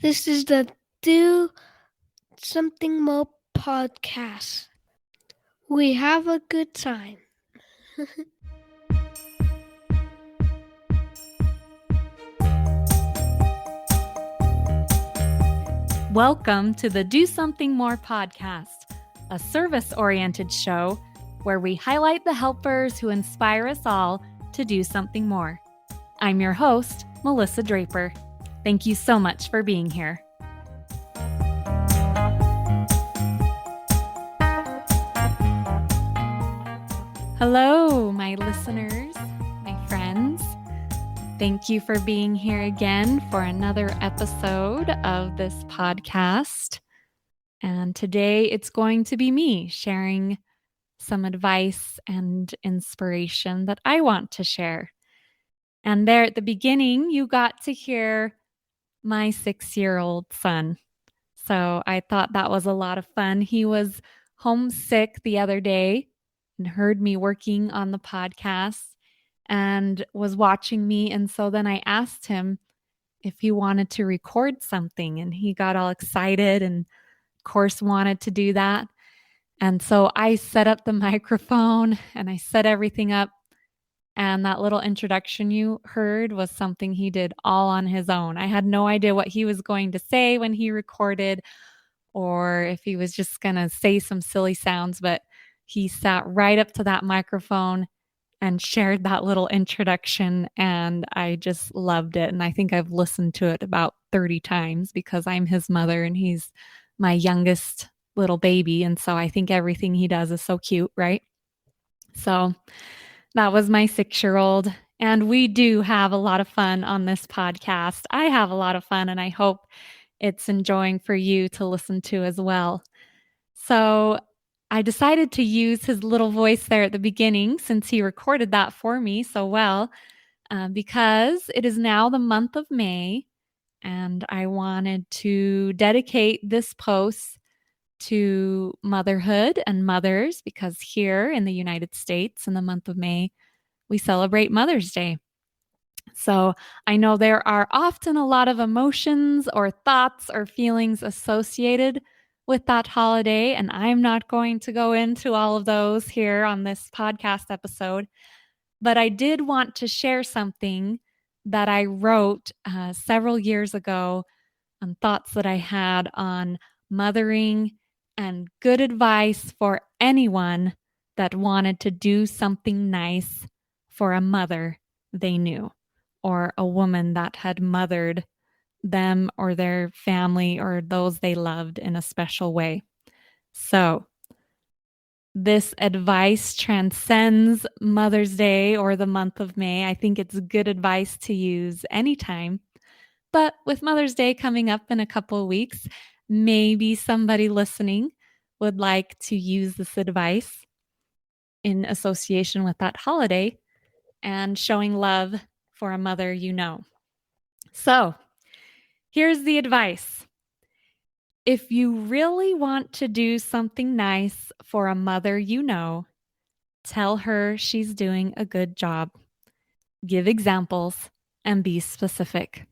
This is the Do Something More podcast. We have a good time. Welcome to the Do Something More podcast, a service-oriented show where we highlight the helpers who inspire us all to do something more. I'm your host, Melissa Draper. Thank you so much for being here. Hello, my listeners, my friends. Thank you for being here again for another episode of this podcast. And today it's going to be me sharing some advice and inspiration that I want to share. And there at the beginning, you got to hear my 6-year-old son. So I thought that was a lot of fun. He was homesick the other day and heard me working on the podcast and was watching me. And so then I asked him if he wanted to record something, and he got all excited and, of course, wanted to do that. And so I set up the microphone and I set everything up. And that little introduction you heard was something he did all on his own. I had no idea what he was going to say when he recorded, or if he was just going to say some silly sounds, but he sat right up to that microphone and shared that little introduction, and I just loved it. And I think I've listened to it about 30 times because I'm his mother and he's my youngest little baby. And so I think everything he does is so cute, right? So that was my 6-year-old. And we do have a lot of fun on this podcast. I have a lot of fun, and I hope it's enjoying for you to listen to as well. So I decided to use his little voice there at the beginning since he recorded that for me so well, because it is now the month of May, and I wanted to dedicate this post to motherhood and mothers, because here in the United States in the month of May, we celebrate Mother's Day. So I know there are often a lot of emotions or thoughts or feelings associated with that holiday, and I'm not going to go into all of those here on this podcast episode, but I did want to share something that I wrote several years ago on thoughts that I had on mothering and good advice for anyone that wanted to do something nice for a mother they knew, or a woman that had mothered them or their family or those they loved in a special way. So this advice transcends Mother's Day or the month of May. I think it's good advice to use anytime. But with Mother's Day coming up in a couple of weeks, maybe somebody listening would like to use this advice in association with that holiday and showing love for a mother you know. So here's the advice. If you really want to do something nice for a mother you know, tell her she's doing a good job. Give examples and be specific.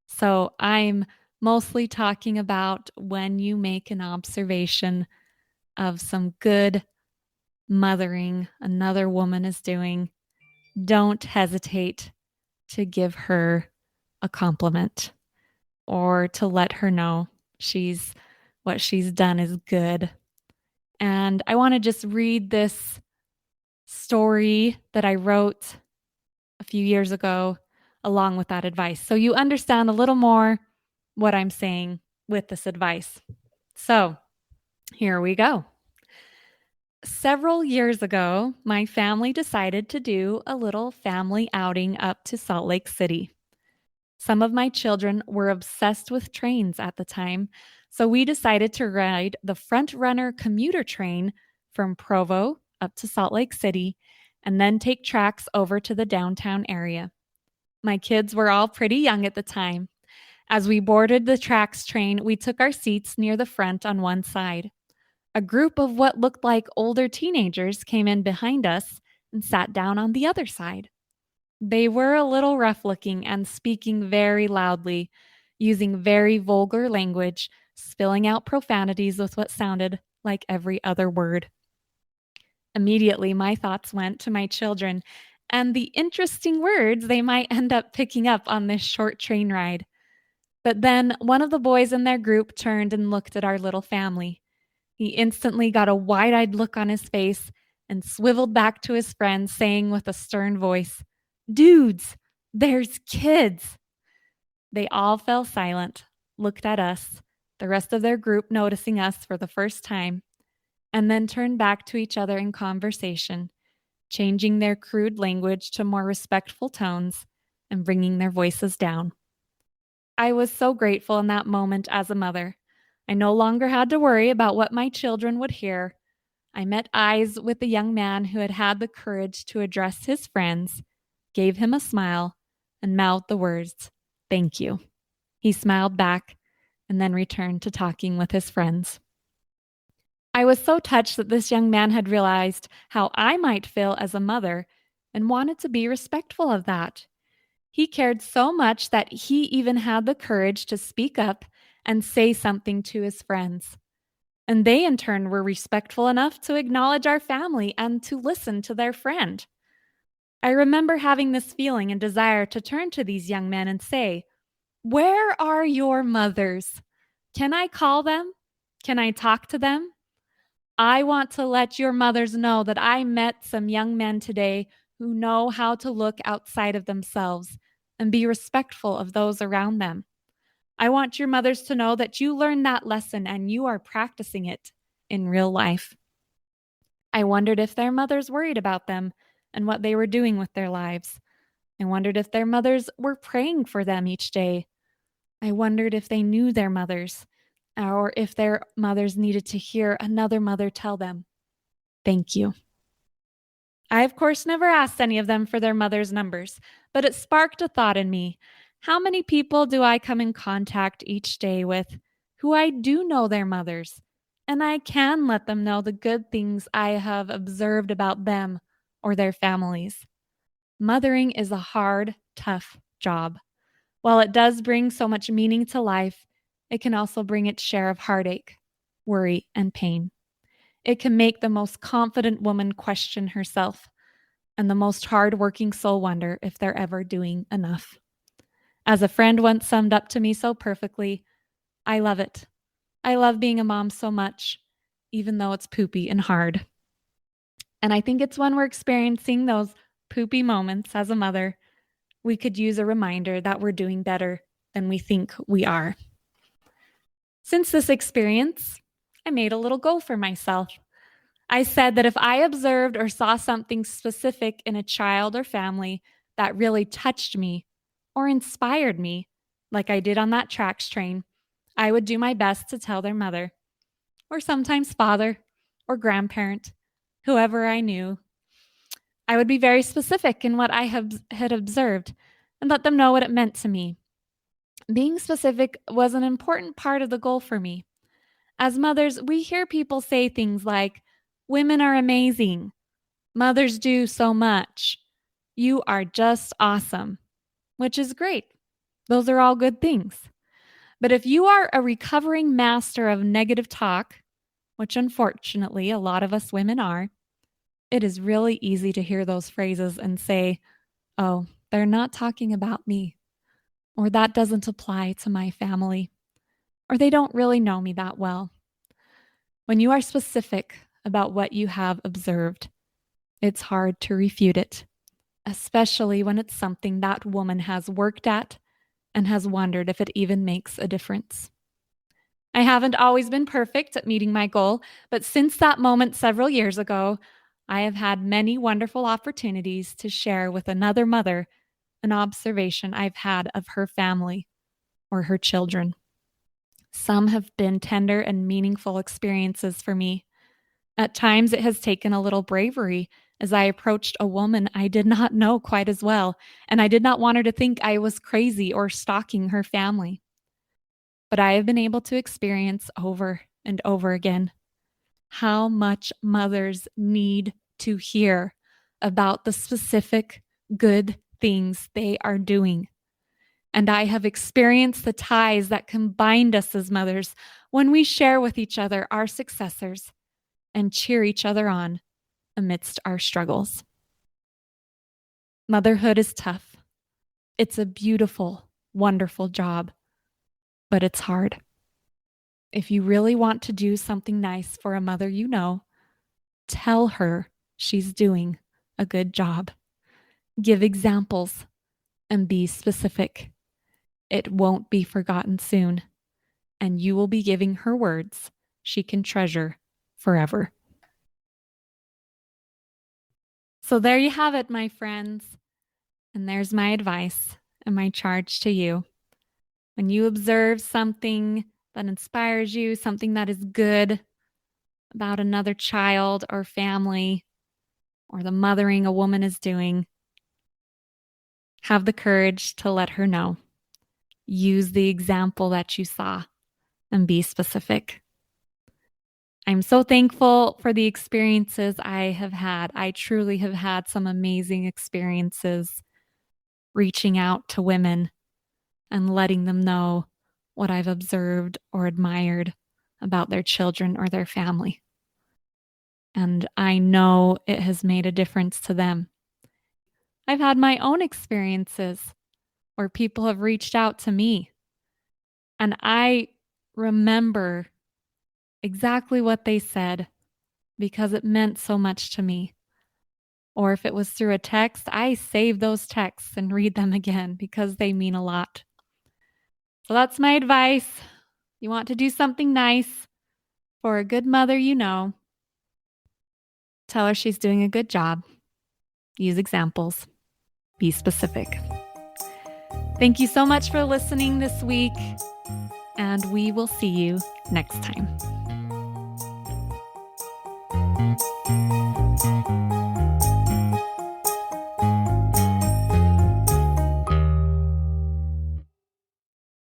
So I'm mostly talking about when you make an observation of some good mothering another woman is doing, don't hesitate to give her a compliment or to let her know what she's done is good. And I want to just read this story that I wrote a few years ago along with that advice, so you understand a little more what I'm saying with this advice. So here we go. Several years ago, my family decided to do a little family outing up to Salt Lake City. Some of my children were obsessed with trains at the time, so we decided to ride the Front Runner commuter train from Provo up to Salt Lake City and then take tracks over to the downtown area. My kids were all pretty young at the time. As we boarded the tracks train, we took our seats near the front on one side. A group of what looked like older teenagers came in behind us and sat down on the other side. They were a little rough looking and speaking very loudly, using very vulgar language, spilling out profanities with what sounded like every other word. Immediately, my thoughts went to my children and the interesting words they might end up picking up on this short train ride. But then one of the boys in their group turned and looked at our little family. He instantly got a wide-eyed look on his face and swiveled back to his friends, saying with a stern voice, "Dudes, there's kids." They all fell silent, looked at us, the rest of their group noticing us for the first time, and then turned back to each other in conversation, changing their crude language to more respectful tones and bringing their voices down. I was so grateful in that moment as a mother. I no longer had to worry about what my children would hear. I met eyes with the young man who had had the courage to address his friends, gave him a smile, and mouthed the words, "Thank you." He smiled back and then returned to talking with his friends. I was so touched that this young man had realized how I might feel as a mother and wanted to be respectful of that. He cared so much that he even had the courage to speak up and say something to his friends. And they, in turn, were respectful enough to acknowledge our family and to listen to their friend. I remember having this feeling and desire to turn to these young men and say, "Where are your mothers? Can I call them? Can I talk to them? I want to let your mothers know that I met some young men today who know how to look outside of themselves and be respectful of those around them. I want your mothers to know that you learned that lesson and you are practicing it in real life." I wondered if their mothers worried about them and what they were doing with their lives. I wondered if their mothers were praying for them each day. I wondered if they knew their mothers or if their mothers needed to hear another mother tell them, "Thank you." I, of course, never asked any of them for their mother's numbers, but it sparked a thought in me. How many people do I come in contact each day with who I do know their mothers, and I can let them know the good things I have observed about them or their families? Mothering is a hard, tough job. While it does bring so much meaning to life, it can also bring its share of heartache, worry, and pain. It can make the most confident woman question herself, and the most hardworking soul wonder if they're ever doing enough. As a friend once summed up to me so perfectly, I love it. I love being a mom so much, even though it's poopy and hard. And I think it's when we're experiencing those poopy moments as a mother, we could use a reminder that we're doing better than we think we are. Since this experience, I made a little goal for myself. I said that if I observed or saw something specific in a child or family that really touched me or inspired me, like I did on that tracks train, I would do my best to tell their mother, or sometimes father, or grandparent, whoever I knew. I would be very specific in what I had observed and let them know what it meant to me. Being specific was an important part of the goal for me. As mothers, we hear people say things like, "Women are amazing. Mothers do so much. You are just awesome," which is great. Those are all good things. But if you are a recovering master of negative talk, which unfortunately a lot of us women are, it is really easy to hear those phrases and say, "Oh, they're not talking about me," or "That doesn't apply to my family," or "They don't really know me that well." When you are specific about what you have observed, it's hard to refute it, especially when it's something that woman has worked at and has wondered if it even makes a difference. I haven't always been perfect at meeting my goal, but since that moment several years ago, I have had many wonderful opportunities to share with another mother an observation I've had of her family or her children. Some have been tender and meaningful experiences for me. At times, it has taken a little bravery as I approached a woman I did not know quite as well, and I did not want her to think I was crazy or stalking her family. But I have been able to experience over and over again how much mothers need to hear about the specific good things they are doing. And I have experienced the ties that can bind us as mothers when we share with each other our successors and cheer each other on amidst our struggles. Motherhood is tough. It's a beautiful, wonderful job, but it's hard. If you really want to do something nice for a mother you know, tell her she's doing a good job. Give examples and be specific. It won't be forgotten soon, and you will be giving her words she can treasure forever. So there you have it, my friends. And there's my advice and my charge to you. When you observe something that inspires you, something that is good about another child or family, or the mothering a woman is doing, have the courage to let her know. Use the example that you saw and be specific. I'm so thankful for the experiences I have had. I truly have had some amazing experiences reaching out to women and letting them know what I've observed or admired about their children or their family. And I know it has made a difference to them. I've had my own experiences where people have reached out to me, and I remember exactly what they said because it meant so much to me. Or if it was through a text, I save those texts and read them again because they mean a lot. So that's my advice. You want to do something nice for a good mother you know, tell her she's doing a good job. Use examples. Be specific. Thank you so much for listening this week, and we will see you next time.